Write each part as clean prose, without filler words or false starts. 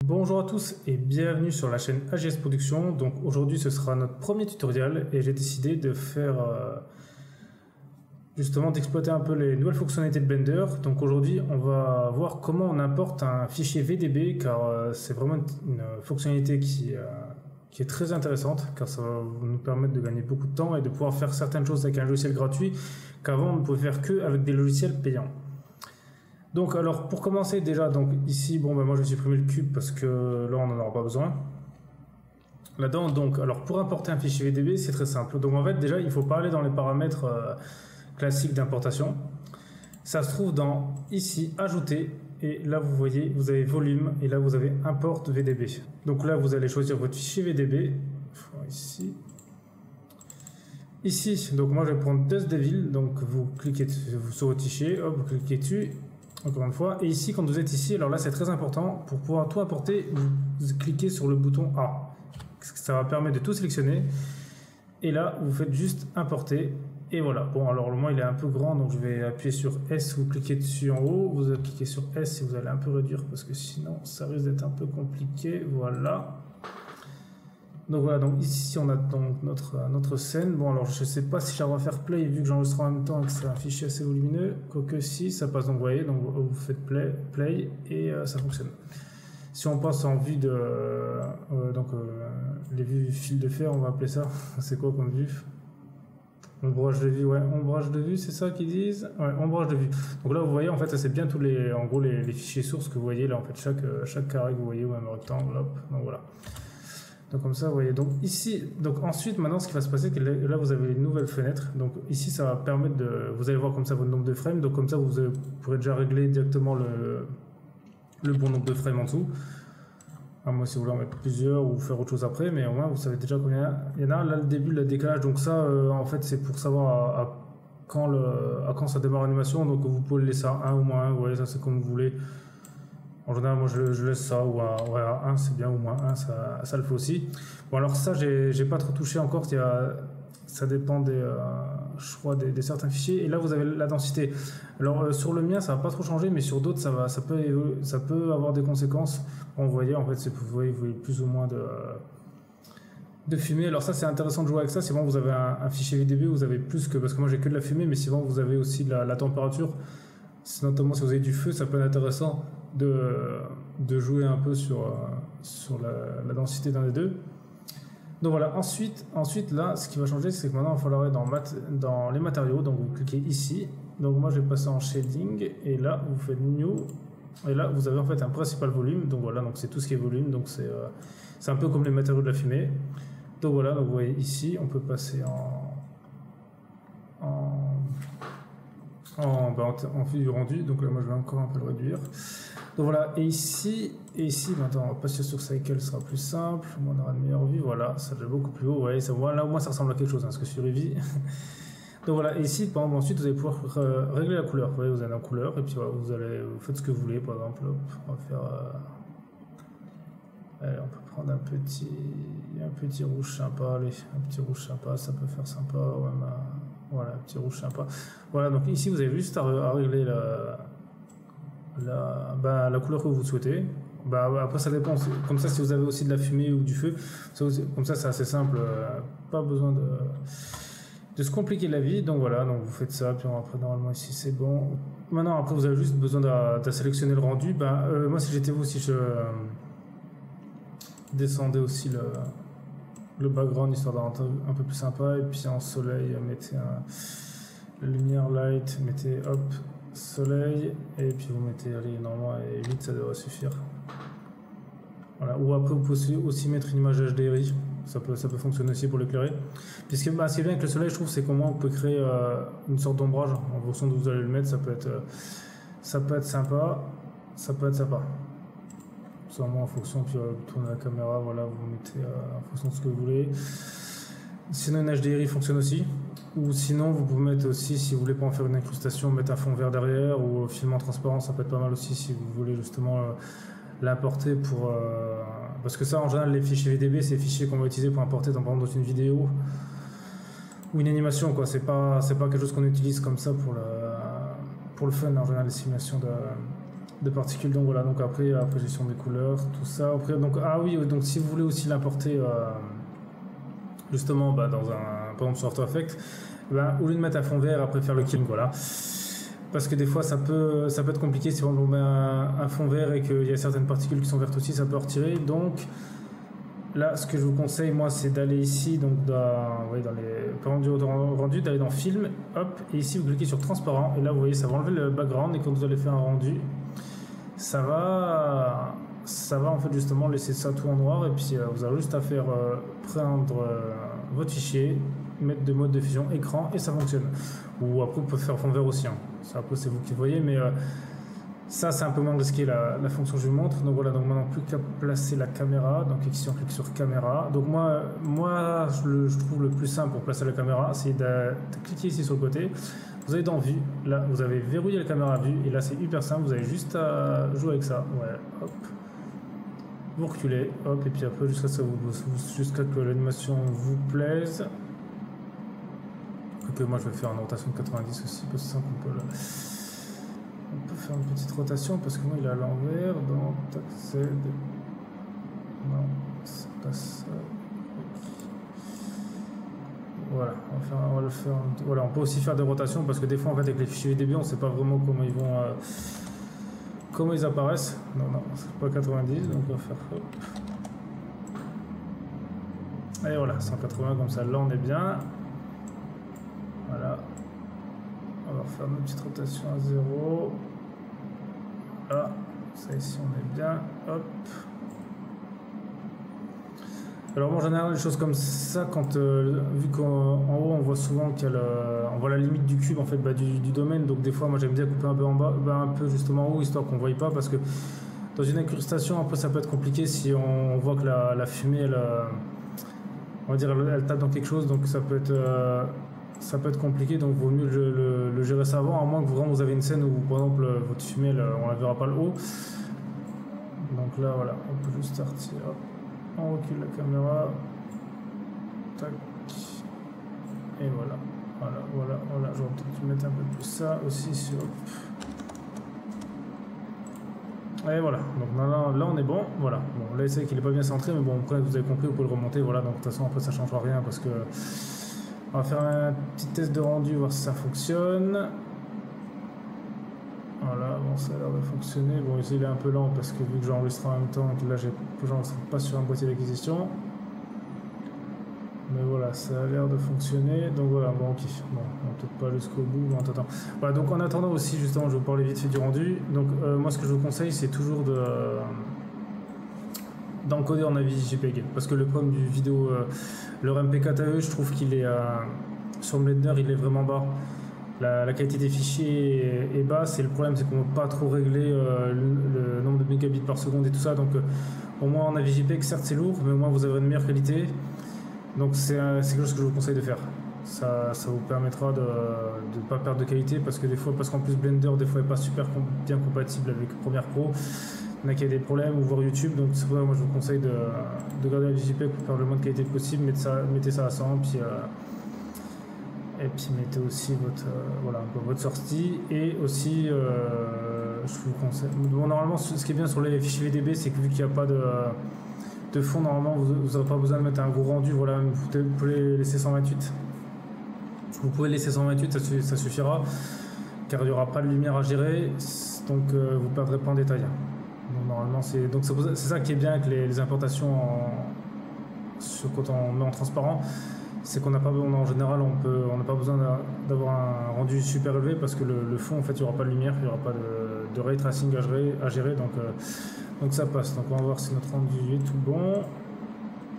Bonjour à tous et bienvenue sur la chaîne AGS Production. Donc aujourd'hui ce sera notre premier tutoriel et j'ai décidé de faire justement d'exploiter un peu les nouvelles fonctionnalités de Blender. Donc aujourd'hui on va voir comment on importe un fichier VDB car c'est vraiment une fonctionnalité qui est très intéressante car ça va nous permettre de gagner beaucoup de temps et de pouvoir faire certaines choses avec un logiciel gratuit qu'avant on ne pouvait faire que avec des logiciels payants. Donc alors pour commencer déjà, donc ici moi je vais supprimer le cube parce que là on n'en aura pas besoin. Là-dedans donc alors pour importer un fichier VDB c'est très simple. Donc en fait déjà il faut parler dans les paramètres classiques d'importation. Ça se trouve dans ici ajouter et là vous voyez vous avez volume et là vous avez import VDB. Donc là vous allez choisir votre fichier VDB ici. Donc moi je vais prendre Dust Devil, donc vous cliquez sur votre fichier, hop, vous cliquez dessus. Encore une fois, et ici quand vous êtes ici, alors là c'est très important, pour pouvoir tout importer, vous cliquez sur le bouton A. Ça va permettre de tout sélectionner. Et là, vous faites juste importer. Et voilà. Bon, alors le moi il est un peu grand, donc je vais appuyer sur S, vous cliquez dessus en haut, vous cliquez sur S et vous allez un peu réduire parce que sinon ça risque d'être un peu compliqué. Voilà. Donc voilà, donc ici on a donc notre scène. Bon alors je sais pas si j'arrive à faire play vu que j'enregistre en même temps et que c'est un fichier assez volumineux. Quoique si, ça passe, donc vous voyez, donc vous faites play et ça fonctionne. Si on passe en vue de les vues fil de fer, on va appeler ça. C'est quoi comme vue? Ombrage de vue, ouais, ombrage de vue, c'est ça qu'ils disent? Ouais, ombrage de vue. Donc là vous voyez en fait ça c'est bien tous les en gros les fichiers sources que vous voyez là en fait chaque carré que vous voyez ou même rectangle, hop, donc voilà. Donc comme ça, vous voyez. Donc ici, donc ensuite, maintenant, ce qui va se passer, c'est que là, vous avez une nouvelle fenêtre. Donc ici, ça va permettre de, vous allez voir comme ça votre nombre de frames. Donc comme ça, vous pourrez déjà régler directement le bon nombre de frames en dessous. Moi, si vous voulez en mettre plusieurs ou faire autre chose après, mais au moins, vous savez déjà combien il y en a. Là, le début, le décalage. Donc ça, en fait, c'est pour savoir à quand ça démarre l'animation. Donc vous pouvez le laisser à 1 ou moins 1. Vous voyez, ça c'est comme vous voulez. En général, moi je laisse ça, ou à 1 c'est bien, ou moins 1 ça le fait aussi. Bon alors ça j'ai pas trop touché encore, ça dépend je crois des certains fichiers. Et là vous avez la densité. Alors sur le mien ça va pas trop changer, mais sur d'autres ça peut avoir des conséquences. Bon, vous voyez en fait vous voyez plus ou moins de fumée. Alors ça c'est intéressant de jouer avec ça. Si vous avez un fichier VDB, vous avez plus que, parce que moi j'ai que de la fumée, mais si vous avez aussi la température. Notamment si vous avez du feu, ça peut être intéressant de jouer un peu sur la densité d'un des deux. Donc voilà, ensuite là ce qui va changer c'est que maintenant il va falloir aller dans les matériaux, donc vous cliquez ici, donc moi je vais passer en shading et là vous faites new et là vous avez en fait un principal volume, donc voilà, donc c'est tout ce qui est volume, donc c'est un peu comme les matériaux de la fumée. Donc voilà, donc vous voyez ici on peut passer en vue du rendu, donc là moi je vais encore un peu le réduire. Donc voilà, et ici maintenant on va passer sur Cycle, ce sera plus simple, on aura une meilleure vue, voilà, ça devient beaucoup plus haut, ouais, là au moins ça ressemble à quelque chose, parce que sur Eevee. Donc voilà, et ici par exemple, ensuite vous allez pouvoir régler la couleur, vous voyez, vous avez la couleur, et puis voilà, vous faites ce que vous voulez, par exemple, hop, on va faire... allez, on peut prendre un petit rouge sympa, allez, un petit rouge sympa, ça peut faire sympa, ouais, voilà, un petit rouge sympa. Voilà, donc ici vous avez juste à régler la couleur que vous souhaitez. Après ça dépend, comme ça si vous avez aussi de la fumée ou du feu, comme ça c'est assez simple, pas besoin de se compliquer la vie. Donc voilà, donc vous faites ça, puis après normalement ici c'est bon. Maintenant après vous avez juste besoin de sélectionner le rendu. Moi si j'étais vous, si je descendais aussi le background histoire d'avoir un peu plus sympa, et puis en soleil mettez la lumière light, mettez hop soleil, et puis vous mettez, allez, normalement 8 ça devrait suffire. Voilà, ou après vous pouvez aussi mettre une image HDRI, ça peut fonctionner aussi pour l'éclairer. Puisque ce qui est bien avec le soleil je trouve, c'est comment on peut créer une sorte d'ombrage en fonction d'où vous allez le mettre. Ça peut être sympa, ça peut être sympa. Sûrement en fonction, puis vous tournez la caméra, voilà, vous mettez en fonction de ce que vous voulez. Sinon une HDRI fonctionne aussi, ou sinon vous pouvez mettre aussi, si vous voulez pas en faire une incrustation, mettre un fond vert derrière, ou film en transparent, ça peut être pas mal aussi si vous voulez justement l'importer pour... parce que ça en général les fichiers VDB c'est des fichiers qu'on va utiliser pour importer par exemple dans une vidéo ou une animation, quoi. C'est pas quelque chose qu'on utilise comme ça pour le fun en général, les simulations de particules. Donc voilà, donc après gestion des couleurs, tout ça. Après, donc, ah oui, donc si vous voulez aussi l'importer justement dans un, par exemple sur After Effects, au lieu de mettre un fond vert, après faire le killing, voilà. Parce que des fois ça peut être compliqué si on met un fond vert et qu'il y a certaines particules qui sont vertes aussi, ça peut retirer. Donc là, ce que je vous conseille, moi, c'est d'aller ici, donc dans les rendu, d'aller dans film, hop, et ici vous cliquez sur transparent, et là vous voyez ça va enlever le background, et quand vous allez faire un rendu, ça va en fait justement laisser ça tout en noir, et puis vous avez juste à faire prendre votre fichier, mettre de mode de fusion écran, et ça fonctionne. Ou après vous pouvez faire fond vert aussi, hein. Ça après c'est vous qui voyez, mais ça c'est un peu moins risqué la fonction que je vous montre. Donc voilà, donc maintenant plus qu'à placer la caméra. Donc ici on clique sur caméra. Donc moi je trouve le plus simple pour placer la caméra, c'est de cliquer ici sur le côté. Vous allez dans vue, là vous avez verrouillé la caméra à vue, et là c'est hyper simple, vous avez juste à jouer avec ça. Ouais, hop. Vous reculez, hop, et puis après jusqu'à que l'animation vous plaise. Ok, moi je vais faire une rotation de 90 aussi, parce que ça qu'on peut là. On peut faire une petite rotation parce que moi il est à l'envers, donc Z. Non, c'est pas ça. Voilà, on va le faire. Voilà, on peut aussi faire des rotations parce que des fois en fait avec les fichiers VDB on sait pas vraiment comment ils vont, comment ils apparaissent. Non, c'est pas 90, donc on va faire. Hop. Et voilà, 180 comme ça, là on est bien. Voilà. On va refaire une petite rotation à 0. Là, ça ici on est bien. Hop. Alors moi en général les choses comme ça, quand vu qu'en haut on voit souvent on voit la limite du cube en fait du domaine, donc des fois moi j'aime bien couper un peu en bas, un peu justement en haut, histoire qu'on ne voie pas, parce que dans une incrustation un peu ça peut être compliqué si on voit que la fumée elle, on va dire elle tape dans quelque chose, donc ça peut être compliqué, donc il vaut mieux le gérer ça avant, à moins que vraiment vous avez une scène où par exemple votre fumée on la verra pas le haut. Donc là voilà, on peut juste sortir, hop. On recule la caméra, tac, et voilà, j'aurais peut-être mettre un peu plus ça aussi sur, et voilà, donc là on est bon, voilà, bon là c'est qu'il est pas bien centré, mais bon après vous avez compris, vous pouvez le remonter, voilà, donc de toute façon après ça changera rien, parce que on va faire un petit test de rendu, voir si ça fonctionne. Voilà, bon ça a l'air de fonctionner. Bon ici il est un peu lent parce que vu que j'enregistre en même temps, que là j'enregistre pas sur un boîtier d'acquisition. Mais voilà, ça a l'air de fonctionner. Donc voilà, bon ok, bon, on va peut-être pas aller jusqu'au bout, mais en attendant. Voilà, donc en attendant aussi justement, je vais vous parler vite fait du rendu. Donc moi ce que je vous conseille c'est toujours d'encoder en AVI JPEG. Parce que le problème du vidéo, le MP4AE, je trouve qu'il est sur Blender il est vraiment bas. La qualité des fichiers est basse, et le problème c'est qu'on ne peut pas trop régler le nombre de mégabits par seconde et tout ça, donc au moins en AVI JPEG certes c'est lourd, mais au moins vous avez une meilleure qualité, donc c'est quelque chose que je vous conseille de faire. Ça vous permettra de ne pas perdre de qualité, parce qu'en plus Blender des fois n'est pas super bien compatible avec Premiere Pro, il y en a qui a des problèmes, ou voir YouTube, donc c'est pour ça que moi je vous conseille de garder AVI JPEG pour faire le moins de qualité possible, mettez ça à 100, et puis mettez aussi votre sortie, et aussi je vous conseille, bon, normalement ce qui est bien sur les fichiers VDB c'est que vu qu'il n'y a pas de fond, normalement vous n'aurez pas besoin de mettre un gros rendu, voilà, vous pouvez laisser 128, ça suffira, car il n'y aura pas de lumière à gérer, donc vous ne perdrez pas en détail. Donc normalement c'est ça qui est bien avec les importations quand on met en transparent, c'est qu'on n'a pas, en général on n'a pas besoin d'avoir un rendu super élevé, parce que le fond en fait il n'y aura pas de lumière, il n'y aura pas de ray tracing à gérer, donc ça passe. Donc on va voir si notre rendu est tout bon.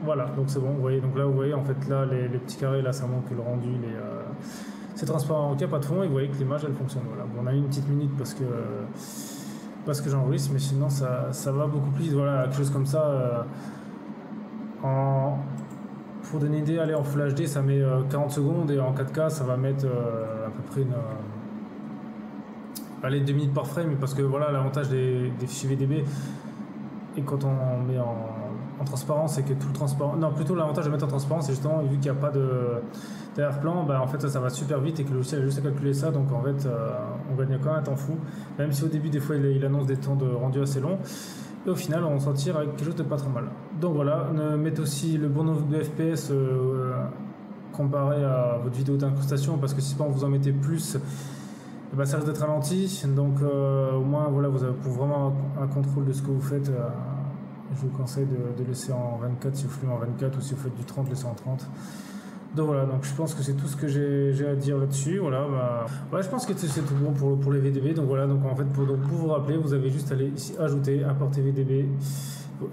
Voilà, donc c'est bon, vous voyez, donc là vous voyez en fait là les petits carrés là, ça montre que le rendu c'est transparent, il n'y a pas de fond, et vous voyez que l'image elle fonctionne. Voilà, bon, on a eu une petite minute parce que j'enregistre, mais sinon ça va beaucoup plus vite. Voilà, quelque chose comme ça pour donner une idée, allez, en Full HD ça met 40 secondes, et en 4K ça va mettre à peu près 2 minutes par frame, parce que voilà l'avantage des fichiers VDB, et quand on met en transparent, c'est que tout le transparent, non, plutôt l'avantage de mettre en transparent, c'est justement vu qu'il n'y a pas d'arrière-plan, en fait ça va super vite, et que le logiciel a juste à calculer ça, donc en fait on gagne quand même un temps fou, même si au début des fois il annonce des temps de rendu assez longs. Et au final, on s'en tire avec quelque chose de pas trop mal. Donc voilà, mettez aussi le bon nombre de FPS comparé à votre vidéo d'incrustation, parce que si pas on vous en mettez plus, eh ben, ça risque d'être ralenti. Donc au moins voilà, vous avez pour vraiment un contrôle de ce que vous faites. Je vous conseille de laisser en 24 si vous filmez en 24, ou si vous faites du 30, laissez en 30. Donc voilà, donc je pense que c'est tout ce que j'ai à dire là-dessus. Voilà, ouais, je pense que c'est tout bon pour les VDB. Donc voilà, donc en fait pour vous rappeler, vous avez juste à aller ici ajouter, importer VDB,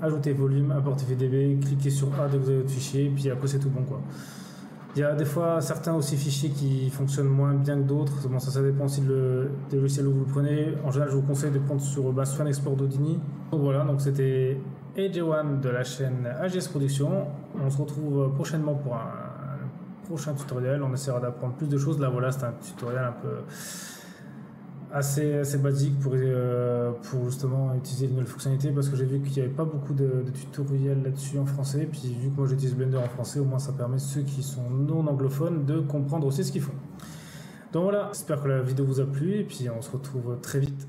ajouter volume, importer VDB, cliquez sur A dès que vous avez votre fichier, puis après c'est tout bon quoi. Il y a des fois certains aussi fichiers qui fonctionnent moins bien que d'autres. Bon, ça dépend aussi des logiciels où vous le prenez. En général, je vous conseille de prendre sur un export d'Houdini. Donc voilà, donc c'était AJ1 de la chaîne AGS Production. On se retrouve prochainement pour un prochain tutoriel. On essaiera d'apprendre plus de choses. Là voilà, c'est un tutoriel un peu assez basique pour justement utiliser les nouvelles fonctionnalités, parce que j'ai vu qu'il n'y avait pas beaucoup de tutoriels là-dessus en français. Puis vu que moi j'utilise Blender en français, au moins ça permet ceux qui sont non anglophones de comprendre aussi ce qu'ils font. Donc voilà, j'espère que la vidéo vous a plu et puis on se retrouve très vite.